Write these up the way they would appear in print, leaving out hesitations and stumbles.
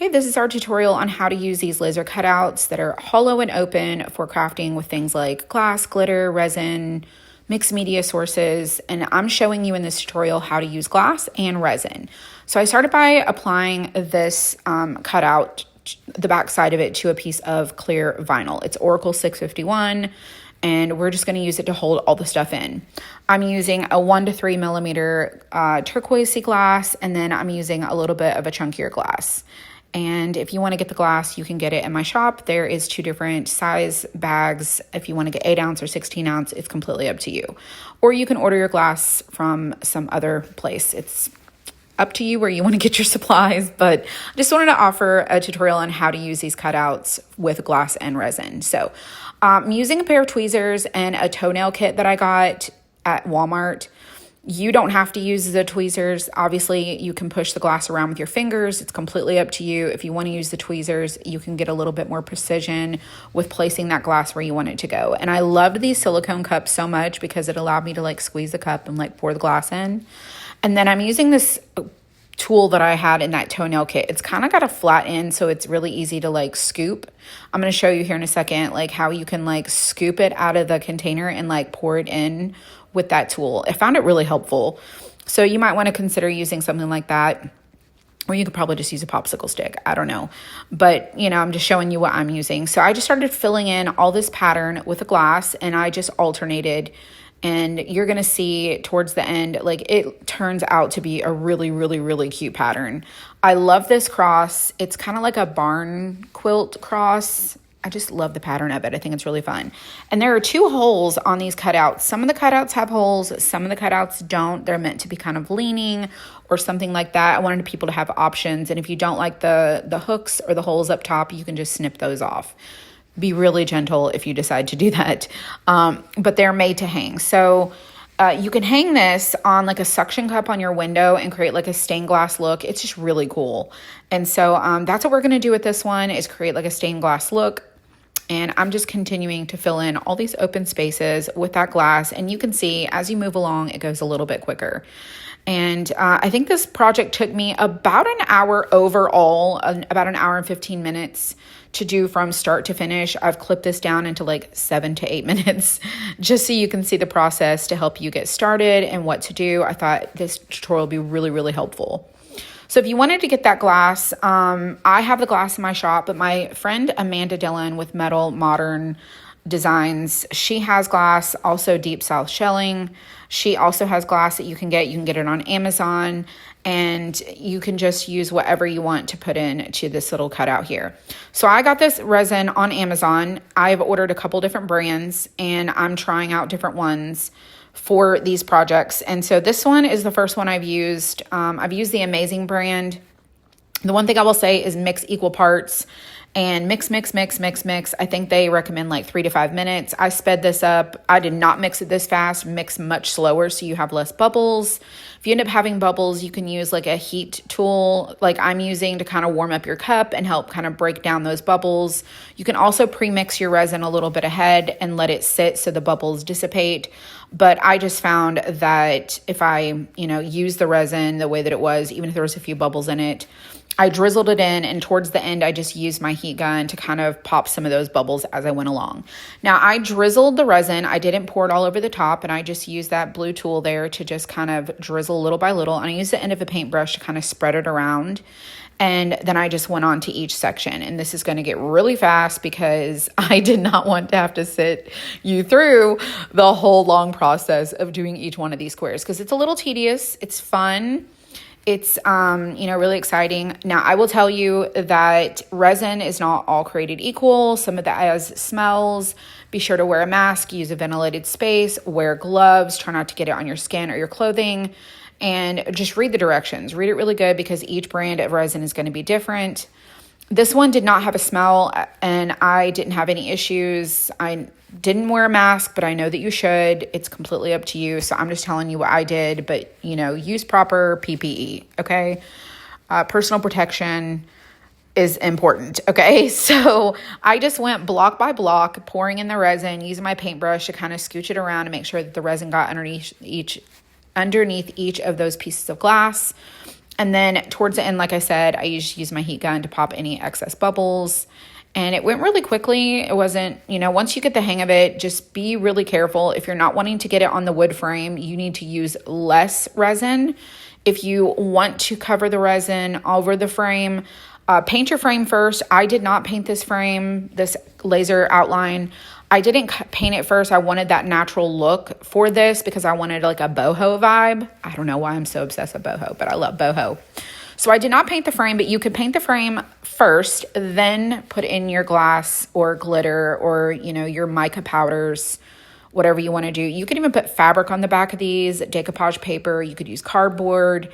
Okay, this is our tutorial on how to use these laser cutouts that are hollow and open for crafting with things like glass, glitter, resin, mixed media sources. And I'm showing you in this tutorial how to use glass and resin. So I started by applying this cutout, the back side of it, to a piece of clear vinyl. It's Oracle 651. And we're just going to use it to hold all the stuff in. I'm using a 1 to 3 millimeter turquoise glass, and then I'm using a little bit of a chunkier glass. And if you want to get the glass, you can get it in my shop. There is 2 different size bags. If you want to get 8 ounce or 16 ounce, it's completely up to you. Or you can order your glass from some other place. It's up to you where you want to get your supplies, but I just wanted to offer a tutorial on how to use these cutouts with glass and resin. So I'm using a pair of tweezers and a toenail kit that I got at Walmart. You don't have to use the tweezers. Obviously, you can push the glass around with your fingers. It's completely up to you. If you want to use the tweezers, you can get a little bit more precision with placing that glass where you want it to go. And I loved these silicone cups so much because it allowed me to squeeze the cup and pour the glass in. And then I'm using this tool that I had in that toenail kit. It's kind of got a flat end, so it's really easy to scoop. I'm going to show you here in a second how you can scoop it out of the container and pour it in with that tool. I found it really helpful. So you might want to consider using something like that, or you could probably just use a popsicle stick. I don't know. But, I'm just showing you what I'm using. So I just started filling in all this pattern with a glass, and I just alternated. And you're going to see towards the end, it turns out to be a really, really, really cute pattern. I love this cross. It's kind of like a barn quilt cross. I just love the pattern of it. I think it's really fun. And there are 2 holes on these cutouts. Some of the cutouts have holes. Some of the cutouts don't. They're meant to be kind of leaning or something like that. I wanted people to have options. And if you don't like the hooks or the holes up top, you can just snip those off. Be really gentle if you decide to do that. But they're made to hang. So you can hang this on a suction cup on your window and create a stained glass look. It's just really cool. And so that's what we're going to do with this one, is create a stained glass look. And I'm just continuing to fill in all these open spaces with that glass. And you can see as you move along, it goes a little bit quicker. And I think this project took me about an hour overall, about an hour and 15 minutes to do from start to finish. I've clipped this down into 7 to 8 minutes just so you can see the process to help you get started and what to do. I thought this tutorial would be really, really helpful. So if you wanted to get that glass, I have the glass in my shop, but my friend Amanda Dillon with Metal Modern Designs, she has glass, also Deep South Shelling. She also has glass that you can get. You can get it on Amazon, and you can just use whatever you want to put in to this little cutout here. So I got this resin on Amazon. I've ordered a couple different brands, and I'm trying out different ones for these projects. And so this one is the first one I've used. I've used the Amazing brand. The one thing I will say is mix equal parts and mix. I think they recommend 3 to 5 minutes. I sped this up. I did not mix it this fast, mix much slower so you have less bubbles. If you end up having bubbles, you can use a heat tool like I'm using to kind of warm up your cup and help kind of break down those bubbles. You can also pre-mix your resin a little bit ahead and let it sit so the bubbles dissipate. But I just found that if I, use the resin the way that it was, even if there was a few bubbles in it, I drizzled it in, and towards the end, I just used my heat gun to kind of pop some of those bubbles as I went along. Now, I drizzled the resin. I didn't pour it all over the top, and I just used that blue tool there to just kind of drizzle little by little. And I used the end of a paintbrush to kind of spread it around. And then I just went on to each section. And this is going to get really fast because I did not want to have to sit you through the whole long process of doing each one of these squares, because it's a little tedious. It's fun. It's, really exciting. Now, I will tell you that resin is not all created equal. Some of that has smells. Be sure to wear a mask, use a ventilated space, wear gloves, try not to get it on your skin or your clothing, and just read the directions. Read it really good because each brand of resin is going to be different. This one did not have a smell, and I didn't have any issues. I didn't wear a mask, but I know that you should. It's completely up to you. So I'm just telling you what I did, but use proper PPE, okay? Personal protection is important, okay? So I just went block by block, pouring in the resin, using my paintbrush to kind of scooch it around and make sure that the resin got underneath each of those pieces of glass. And then towards the end, like I said, I used to use my heat gun to pop any excess bubbles. And it went really quickly. It wasn't, once you get the hang of it, just be really careful. If you're not wanting to get it on the wood frame, you need to use less resin. If you want to cover the resin over the frame, paint your frame first. I did not paint this frame, this laser outline. I didn't paint it first. I wanted that natural look for this because I wanted like a boho vibe. I don't know why I'm so obsessed with boho, but I love boho. So I did not paint the frame, but you could paint the frame first, then put in your glass or glitter or, your mica powders, whatever you want to do. You can even put fabric on the back of these, decoupage paper. You could use cardboard.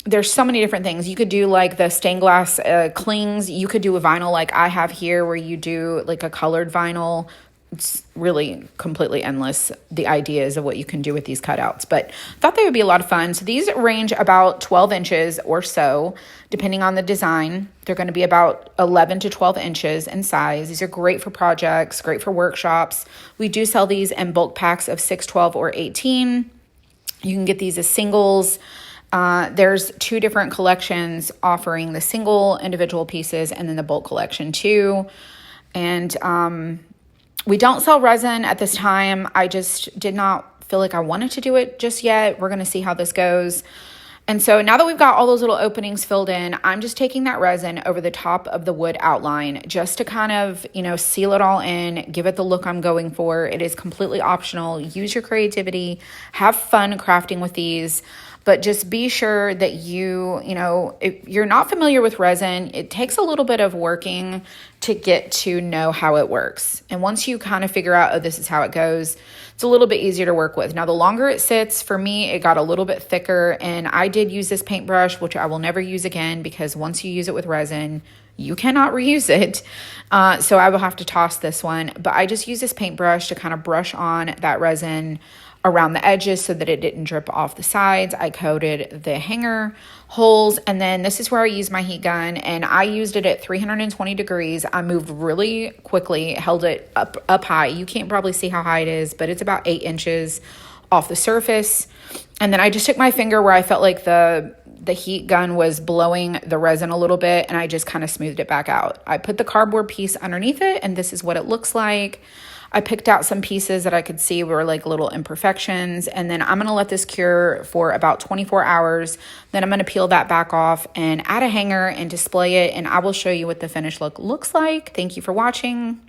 There's so many different things. You could do like the stained glass clings. You could do a vinyl like I have here where you do like a colored vinyl. It's really completely endless, the ideas of what you can do with these cutouts, but I thought they would be a lot of fun. So these range about 12 inches or so, depending on the design. They're going to be about 11 to 12 inches in size. These are great for projects, great for workshops. We do sell these in bulk packs of 6, 12, or 18. You can get these as singles. There's 2 different collections offering the single individual pieces and then the bulk collection too. And, we don't sell resin at this time. I just did not feel like I wanted to do it just yet. We're going to see how this goes. And so now that we've got all those little openings filled in, I'm just taking that resin over the top of the wood outline just to kind of, seal it all in, give it the look I'm going for. It is completely optional. Use your creativity, have fun crafting with these. But just be sure that if you're not familiar with resin, it takes a little bit of working to get to know how it works. And once you kind of figure out, oh, this is how it goes, it's a little bit easier to work with. Now, the longer it sits, for me, it got a little bit thicker. And I did use this paintbrush, which I will never use again because once you use it with resin, you cannot reuse it. So I will have to toss this one. But I just use this paintbrush to kind of brush on that resin around the edges so that it didn't drip off the sides. I coated the hanger holes, and then this is where I used my heat gun, and I used it at 320 degrees. I moved really quickly, held it up high. You can't probably see how high it is, but it's about 8 inches off the surface. And then I just took my finger where I felt like the heat gun was blowing the resin a little bit, and I just kind of smoothed it back out. I put the cardboard piece underneath it, and this is what it looks like. I picked out some pieces that I could see were like little imperfections, and then I'm going to let this cure for about 24 hours. Then I'm going to peel that back off and add a hanger and display it, and I will show you what the finished look looks like. Thank you for watching.